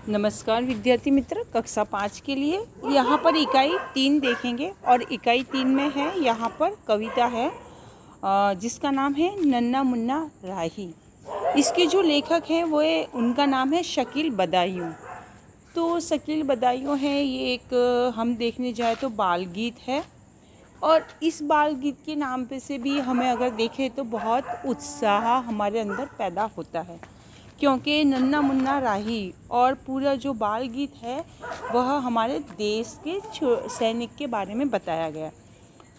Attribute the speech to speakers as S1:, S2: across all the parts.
S1: नमस्कार विद्यार्थी मित्र, कक्षा 5 के लिए यहाँ पर इकाई 3 देखेंगे और इकाई 3 में है यहाँ पर कविता है जिसका नाम है नन्ना मुन्ना राही। इसके जो लेखक हैं वो उनका नाम है शकील बदायूं। तो शकील बदायूं है, ये एक हम देखने जाए तो बाल गीत है और इस बाल गीत के नाम पे से भी हमें अगर देखें तो बहुत उत्साह हमारे अंदर पैदा होता है, क्योंकि नन्ना मुन्ना राही और पूरा जो बाल गीत है वह हमारे देश के सैनिक के बारे में बताया गया।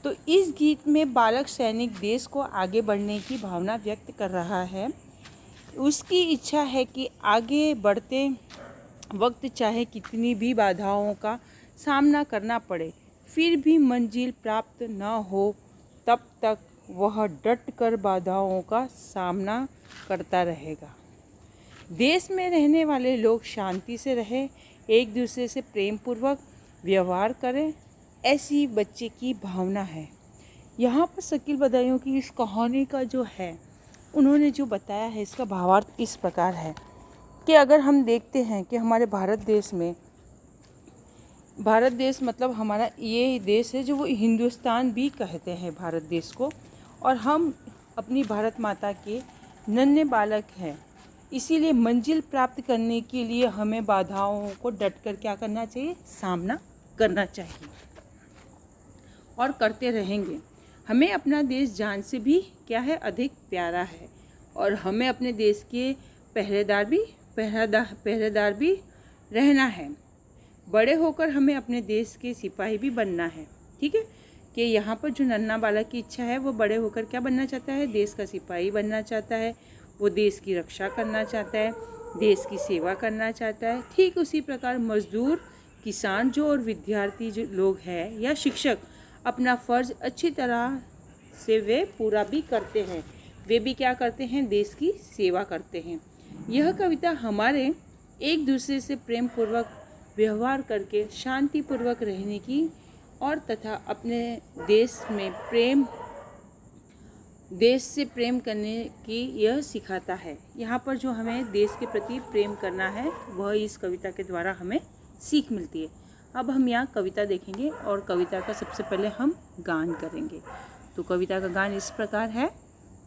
S1: तो इस गीत में बालक सैनिक देश को आगे बढ़ने की भावना व्यक्त कर रहा है। उसकी इच्छा है कि आगे बढ़ते वक्त चाहे कितनी भी बाधाओं का सामना करना पड़े, फिर भी मंजिल प्राप्त न हो तब तक वह डट कर बाधाओं का सामना करता रहेगा। देश में रहने वाले लोग शांति से रहें, एक दूसरे से प्रेम पूर्वक व्यवहार करें, ऐसी बच्चे की भावना है। यहाँ पर शकील बदायूं की इस कहानी का जो है उन्होंने जो बताया है, इसका भावार्थ इस प्रकार है कि अगर हम देखते हैं कि हमारे भारत देश मतलब हमारा ये देश है जो वो हिंदुस्तान भी कहते हैं भारत देश को, और हम अपनी भारत माता के नन्हे बालक हैं। इसीलिए मंजिल प्राप्त करने के लिए हमें बाधाओं को डटकर क्या करना चाहिए, सामना करना चाहिए और करते रहेंगे। हमें अपना देश जान से भी क्या है, अधिक प्यारा है, और हमें अपने देश के पहरेदार भी रहना है। बड़े होकर हमें अपने देश के सिपाही भी बनना है। ठीक है, कि यहाँ पर जो नन्हा बालक की इच्छा है वो बड़े होकर क्या बनना चाहता है, देश का सिपाही बनना चाहता है। वो देश की रक्षा करना चाहता है, देश की सेवा करना चाहता है। ठीक उसी प्रकार मजदूर, किसान जो और विद्यार्थी जो लोग हैं या शिक्षक अपना फ़र्ज अच्छी तरह से वे पूरा भी करते हैं। वे भी क्या करते हैं, देश की सेवा करते हैं। यह कविता हमारे एक दूसरे से प्रेम पूर्वक व्यवहार करके शांति पूर्वक रहने की और तथा अपने देश से प्रेम करने की यह सिखाता है। यहाँ पर जो हमें देश के प्रति प्रेम करना है वह इस कविता के द्वारा हमें सीख मिलती है। अब हम यहाँ कविता देखेंगे और कविता का सबसे पहले हम गान करेंगे। तो कविता का गान इस प्रकार है।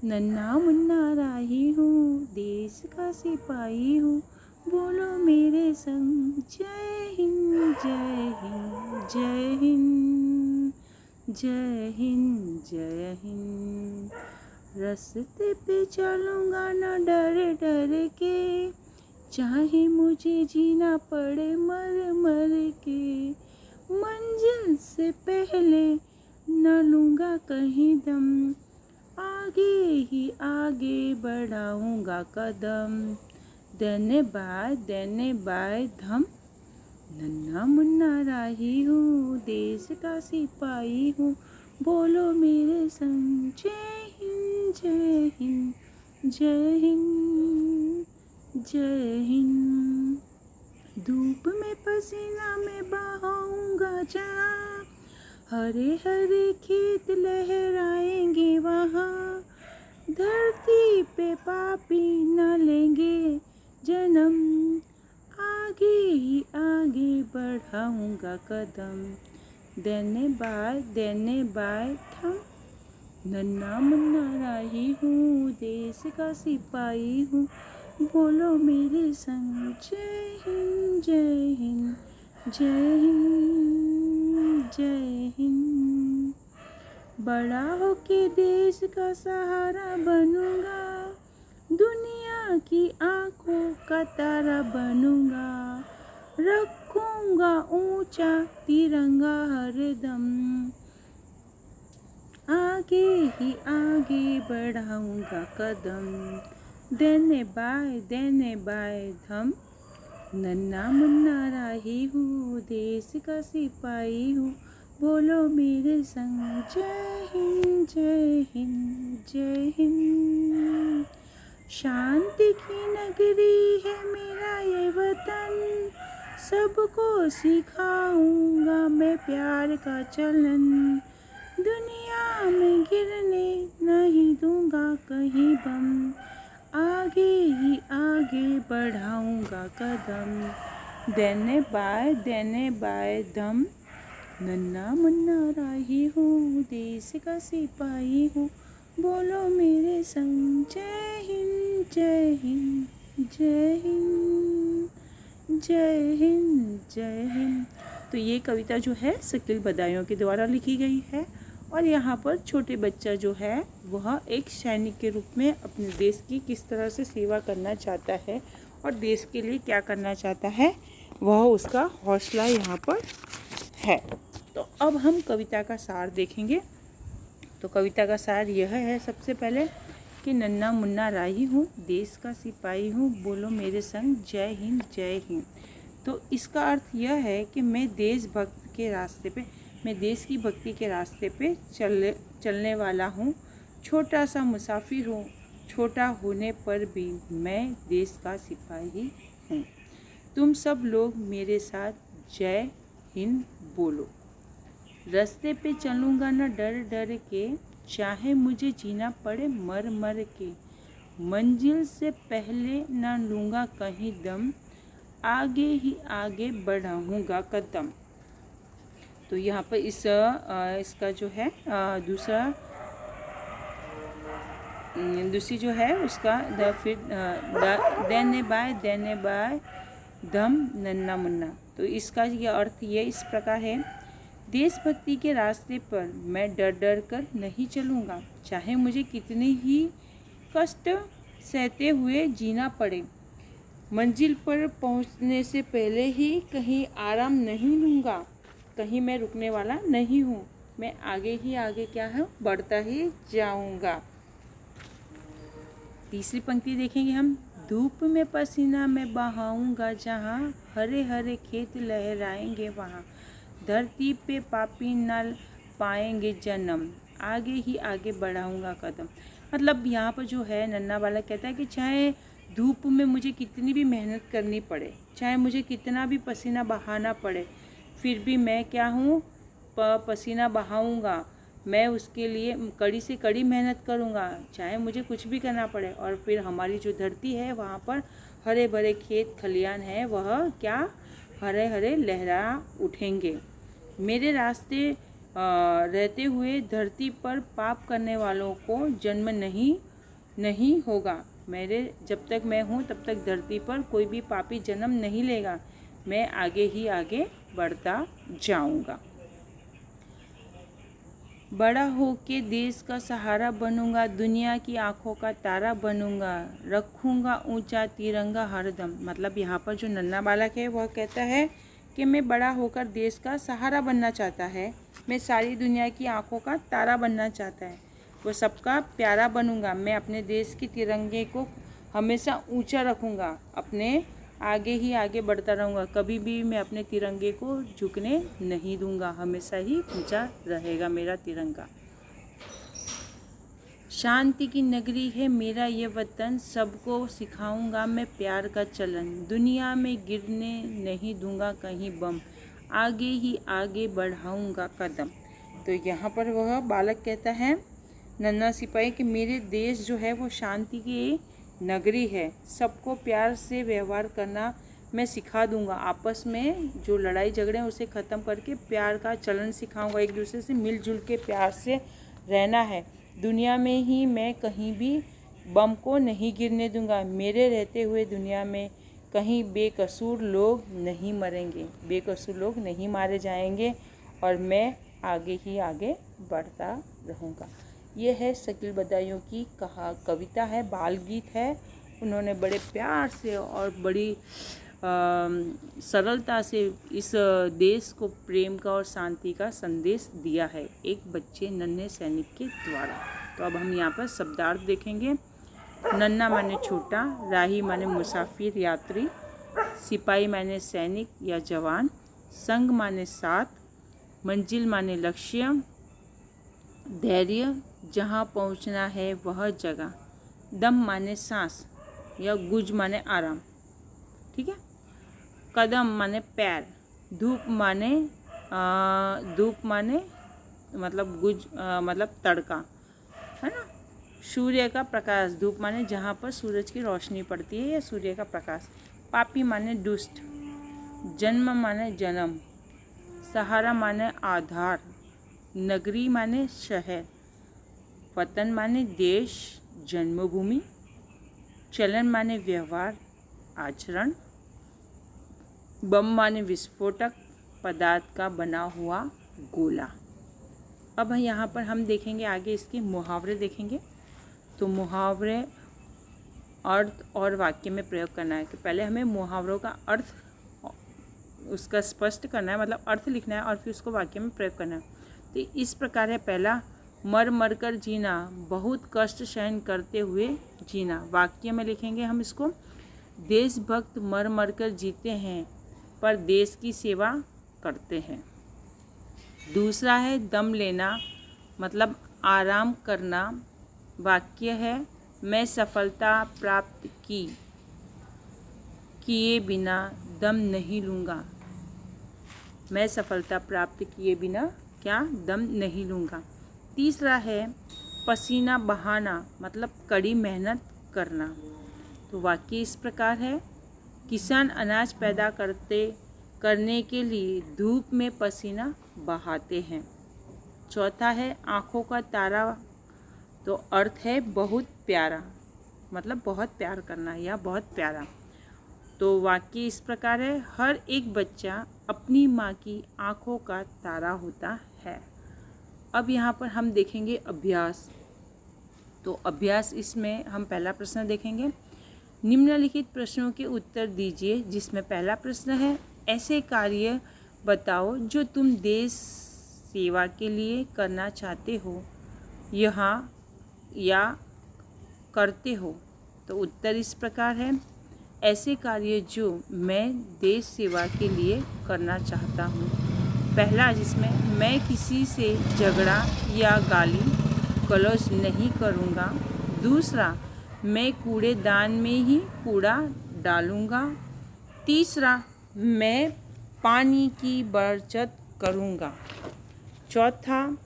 S1: नन्ना मुन्ना राही हूँ, देश का सिपाही हूँ, बोलो मेरे संग जय हिंद जय हिंद जय हिंद जय हिंद जय हिंद। रास्ते पे चलूँगा न डर डर के, चाहे मुझे जीना पड़े मर मर के, मंजिल से पहले न लूँगा कहीं दम, आगे ही आगे बढ़ाऊँगा कदम, देने बाय धम। नन्ना मुन्ना राही हूँ, देश का सिपाही हूँ, बोलो मेरे संग जय हिंद जय हिंद जय हिंद जय हिंद। धूप में पसीना में बहाऊंगा जहाँ, हरे हरे खेत लहराएंगे वहाँ, धरती पे पापी न लेंगे जन्म, आगे ही आगे बढ़ाऊंगा कदम, देने बाय थम। नन्ना मुन्ना राही हूँ, देश का सिपाही हूँ, बोलो मेरे संग जय हिंद जय हिंद जय हिंद जय हिंद। बड़ा होके देश का सहारा बनूंगा, दुनिया की आंखों का तारा बनूंगा, रखूंगा ऊंचा तिरंगा हरदम, आगे ही आगे बढ़ाऊंगा कदम, देने बाय धम। नन्ना मुन्ना राही हूँ, देश का सिपाही हूँ, बोलो मेरे संग जय हिंद जय हिंद जय हिंद। शांति की नगरी है मेरा ये वतन, सबको सिखाऊंगा मैं प्यार का चलन, दुनिया में गिरने नहीं दूंगा कहीं बम, आगे ही आगे बढ़ाऊंगा कदम, देने बाय दम, नन्ना मुन्ना राही हूँ, देश का सिपाही हूँ, बोलो मेरे संग, जय हिंद जय हिंद जय हिंद जय हिंद जय हिंद। तो ये कविता जो है शकील बदायूं के द्वारा लिखी गई है। और यहाँ पर छोटे बच्चा जो है वह एक सैनिक के रूप में अपने देश की किस तरह से सेवा करना चाहता है और देश के लिए क्या करना चाहता है, वह उसका हौसला यहाँ पर है। तो अब हम कविता का सार देखेंगे। तो कविता का सार यह है सबसे पहले कि नन्ना मुन्ना राही हूँ, देश का सिपाही हूँ, बोलो मेरे संग, जय हिंद जय हिंद। तो इसका अर्थ यह है कि मैं देश की भक्ति के रास्ते पे चलने वाला हूँ। छोटा सा मुसाफिर हूँ, छोटा होने पर भी मैं देश का सिपाही हूँ। तुम सब लोग मेरे साथ जय हिंद बोलो। रास्ते पे चलूँगा न डर डर के, चाहे मुझे जीना पड़े मर मर के। मंजिल से पहले न लूँगा कहीं दम, आगे ही आगे बढ़ाऊँगा कदम। तो यहाँ पर इसका जो है दूसरी जो है उसका देने बाय दम, नन्ना मुन्ना। तो इसका ये अर्थ ये इस प्रकार है, देशभक्ति के रास्ते पर मैं डर डर कर नहीं चलूँगा, चाहे मुझे कितने ही कष्ट सहते हुए जीना पड़े। मंजिल पर पहुँचने से पहले ही कहीं आराम नहीं लूँगा, कहीं मैं रुकने वाला नहीं हूँ, मैं आगे ही आगे क्या है बढ़ता ही जाऊँगा। तीसरी पंक्ति देखेंगे हम, धूप में पसीना मैं बहाऊंगा जहाँ, हरे हरे खेत लहराएंगे वहाँ। धरती पे पापी न पाएंगे जन्म, आगे ही आगे बढ़ाऊंगा कदम। मतलब यहाँ पर जो है नन्ना वाला कहता है कि चाहे धूप में मुझे कितनी भी मेहनत करनी पड़े, चाहे मुझे कितना भी पसीना बहाना पड़े, फिर भी मैं क्या हूँ, पसीना बहाऊंगा। मैं उसके लिए कड़ी से कड़ी मेहनत करूँगा, चाहे मुझे कुछ भी करना पड़े। और फिर हमारी जो धरती है वहाँ पर हरे भरे खेत खलियान है, वह क्या हरे हरे लहरा उठेंगे। मेरे रास्ते रहते हुए धरती पर पाप करने वालों को जन्म नहीं होगा। मेरे जब तक मैं हूँ तब तक धरती पर कोई भी पापी जन्म नहीं लेगा, मैं आगे ही आगे बढ़ता जाऊँगा। बड़ा हो के देश का सहारा बनूंगा, दुनिया की आंखों का तारा बनूंगा, रखूंगा ऊंचा तिरंगा हरदम। मतलब यहाँ पर जो नन्ना बालक है वह कहता है कि मैं बड़ा होकर देश का सहारा बनना चाहता है, मैं सारी दुनिया की आंखों का तारा बनना चाहता है, वो सबका प्यारा बनूंगा, मैं अपने देश के तिरंगे को हमेशा ऊंचा रखूंगा, अपने आगे ही आगे बढ़ता रहूँगा, कभी भी मैं अपने तिरंगे को झुकने नहीं दूंगा, हमेशा ही ऊंचा रहेगा मेरा तिरंगा। शांति की नगरी है मेरा ये वतन, सबको सिखाऊंगा मैं प्यार का चलन, दुनिया में गिरने नहीं दूंगा कहीं बम, आगे ही आगे बढ़ाऊंगा कदम। तो यहाँ पर वह बालक कहता है नन्हा सिपाही कि मेरे देश जो है वो शांति की नगरी है, सबको प्यार से व्यवहार करना मैं सिखा दूंगा, आपस में जो लड़ाई झगड़े हैं उसे ख़त्म करके प्यार का चलन सिखाऊंगा, एक दूसरे से मिलजुल के प्यार से रहना है। दुनिया में ही मैं कहीं भी बम को नहीं गिरने दूंगा, मेरे रहते हुए दुनिया में कहीं बेकसूर लोग नहीं मरेंगे, बेकसूर लोग नहीं मारे जाएंगे, और मैं आगे ही आगे बढ़ता रहूँगा। ये है शकील बदायूं की कविता है, बाल गीत है। उन्होंने बड़े प्यार से और बड़ी सरलता से इस देश को प्रेम का और शांति का संदेश दिया है एक बच्चे नन्हे सैनिक के द्वारा। तो अब हम यहाँ पर शब्दार्थ देखेंगे। नन्हा माने छोटा, राही माने मुसाफिर यात्री, सिपाही माने सैनिक या जवान, संग माने साथ, मंजिल माने लक्ष्य, धैर्य जहाँ पहुँचना है वह जगह, दम माने सांस या गुज माने आराम, ठीक है, कदम माने पैर, धूप माने मतलब गुज मतलब तड़का, है ना, सूर्य का प्रकाश, धूप माने जहाँ पर सूरज की रोशनी पड़ती है या सूर्य का प्रकाश, पापी माने दुष्ट, जन्म माने जन्म, सहारा माने आधार, नगरी माने शहर, वतन माने देश जन्मभूमि, चलन माने व्यवहार आचरण, बम माने विस्फोटक पदार्थ का बना हुआ गोला। अब यहाँ पर हम देखेंगे आगे इसके मुहावरे देखेंगे। तो मुहावरे अर्थ और वाक्य में प्रयोग करना है। तो पहले हमें मुहावरों का अर्थ उसका स्पष्ट करना है, मतलब अर्थ लिखना है और फिर उसको वाक्य में प्रयोग करना है। तो इस प्रकार है, पहला, मर मर कर जीना, बहुत कष्ट सहन करते हुए जीना। वाक्य में लिखेंगे हम इसको, देशभक्त मर मर कर जीते हैं पर देश की सेवा करते हैं। दूसरा है दम लेना, मतलब आराम करना। वाक्य है, मैं सफलता प्राप्त किए बिना दम नहीं लूँगा। मैं सफलता प्राप्त किए बिना क्या दम नहीं लूँगा। तीसरा है पसीना बहाना, मतलब कड़ी मेहनत करना। तो वाक्य इस प्रकार है, किसान अनाज पैदा करने के लिए धूप में पसीना बहाते हैं। चौथा है आँखों का तारा, तो अर्थ है बहुत प्यारा, मतलब बहुत प्यार करना या बहुत प्यारा। तो वाक्य इस प्रकार है, हर एक बच्चा अपनी माँ की आँखों का तारा होता है। अब यहाँ पर हम देखेंगे अभ्यास। तो अभ्यास, इसमें हम पहला प्रश्न देखेंगे, निम्नलिखित प्रश्नों के उत्तर दीजिए। जिसमें पहला प्रश्न है, ऐसे कार्य बताओ जो तुम देश सेवा के लिए करना चाहते हो यहाँ या करते हो। तो उत्तर इस प्रकार है, ऐसे कार्य जो मैं देश सेवा के लिए करना चाहता हूँ। पहला, जिसमें मैं किसी से झगड़ा या गाली गलौज नहीं करूँगा। दूसरा, मैं कूड़ेदान में ही कूड़ा डालूँगा। तीसरा, मैं पानी की बचत करूँगा। चौथा,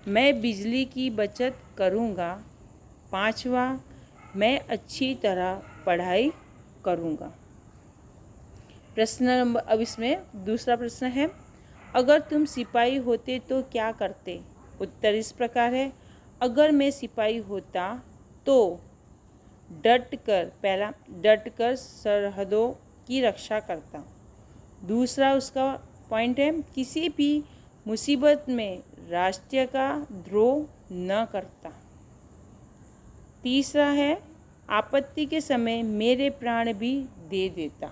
S1: मैं बिजली की बचत करूँगा। पांचवा, मैं अच्छी तरह पढ़ाई करूँगा। प्रश्न नंबर, अब इसमें दूसरा प्रश्न है, अगर तुम सिपाही होते तो क्या करते। उत्तर इस प्रकार है, अगर मैं सिपाही होता तो डट कर सरहदों की रक्षा करता। दूसरा उसका पॉइंट है, किसी भी मुसीबत में राष्ट्र का द्रोह न करता। तीसरा है, आपत्ति के समय मेरे प्राण भी दे देता।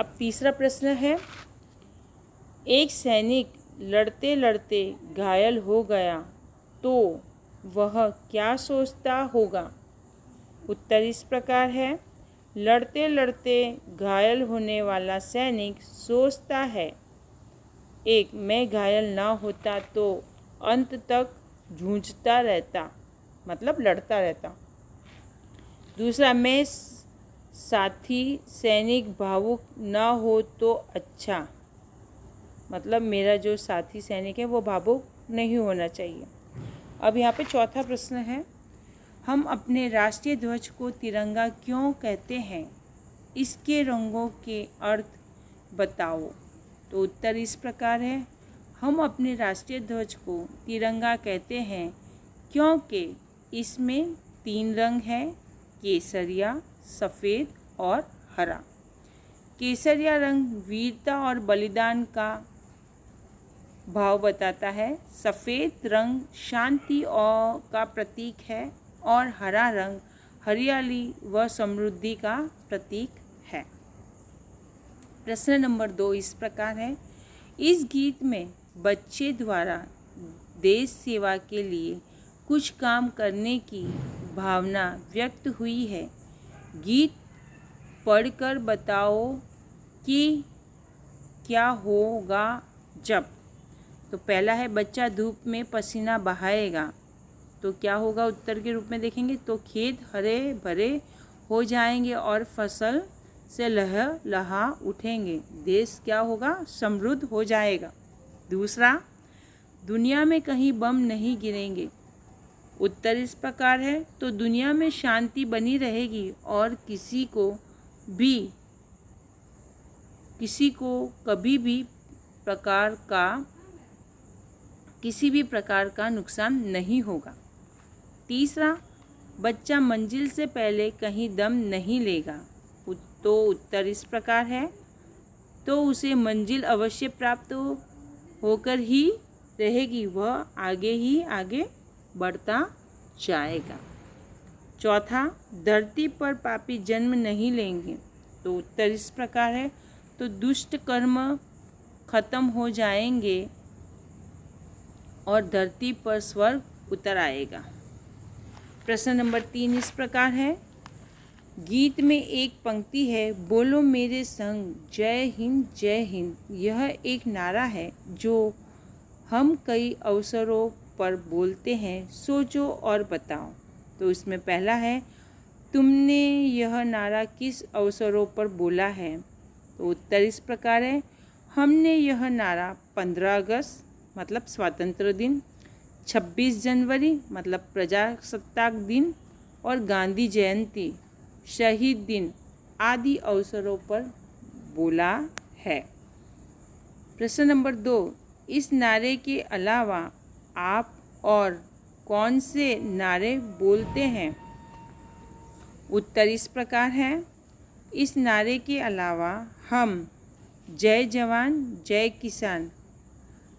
S1: अब तीसरा प्रश्न है, एक सैनिक लड़ते लड़ते घायल हो गया तो वह क्या सोचता होगा। उत्तर इस प्रकार है, लड़ते लड़ते घायल होने वाला सैनिक सोचता है, एक, मैं घायल ना होता तो अंत तक जूझता रहता, मतलब लड़ता रहता। दूसरा, मैं साथी सैनिक भावुक ना हो तो अच्छा, मतलब मेरा जो साथी सैनिक है वो भावुक नहीं होना चाहिए। अब यहाँ पे चौथा प्रश्न है, हम अपने राष्ट्रीय ध्वज को तिरंगा क्यों कहते हैं, इसके रंगों के अर्थ बताओ। तो उत्तर इस प्रकार है, हम अपने राष्ट्रीय ध्वज को तिरंगा कहते हैं क्योंकि इसमें 3 रंग हैं, केसरिया, सफ़ेद और हरा। केसरिया रंग वीरता और बलिदान का भाव बताता है, सफ़ेद रंग शांति और का प्रतीक है और हरा रंग हरियाली व समृद्धि का प्रतीक है। प्रश्न नंबर 2 इस प्रकार है, इस गीत में बच्चे द्वारा देश सेवा के लिए कुछ काम करने की भावना व्यक्त हुई है। गीत पढ़कर बताओ कि क्या होगा जब। तो पहला है, बच्चा धूप में पसीना बहाएगा तो क्या होगा, उत्तर के रूप में देखेंगे तो खेत हरे भरे हो जाएंगे और फसल से लहा उठेंगे, देश क्या होगा, समृद्ध हो जाएगा। दूसरा, दुनिया में कहीं बम नहीं गिरेंगे। उत्तर इस प्रकार है, तो दुनिया में शांति बनी रहेगी और किसी को भी किसी को किसी भी प्रकार का नुकसान नहीं होगा। तीसरा, बच्चा मंजिल से पहले कहीं दम नहीं लेगा। तो उत्तर इस प्रकार है, तो उसे मंजिल अवश्य प्राप्त होकर ही रहेगी, वह आगे ही आगे बढ़ता जाएगा। चौथा, धरती पर पापी जन्म नहीं लेंगे। तो उत्तर इस प्रकार है, तो दुष्ट कर्म खत्म हो जाएंगे और धरती पर स्वर्ग उतर आएगा। प्रश्न नंबर 3 इस प्रकार है, गीत में एक पंक्ति है, बोलो मेरे संग जय हिंद जय हिंद। यह एक नारा है जो हम कई अवसरों पर बोलते हैं, सोचो और बताओ। तो इसमें पहला है, तुमने यह नारा किस अवसरों पर बोला है। तो उत्तर इस प्रकार है, हमने यह नारा 15 अगस्त मतलब स्वतंत्र दिन, 26 जनवरी मतलब प्रजासत्ताक दिन और गांधी जयंती शहीद दिन आदि अवसरों पर बोला है। प्रश्न नंबर 2, इस नारे के अलावा आप और कौन से नारे बोलते हैं। उत्तर इस प्रकार है, इस नारे के अलावा हम जय जवान जय किसान,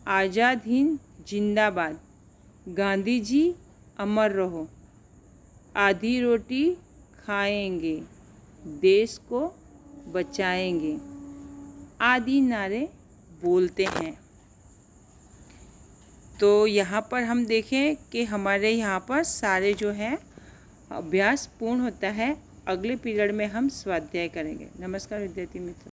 S1: आज़ाद हिंद जिंदाबाद, गांधी जी अमर रहो, आधी रोटी खाएंगे, देश को बचाएंगे आदि नारे बोलते हैं। तो यहाँ पर हम देखें कि हमारे यहाँ पर सारे जो हैं अभ्यास पूर्ण होता है। अगले पीरियड में हम स्वाध्याय करेंगे। नमस्कार विद्यार्थी मित्रों।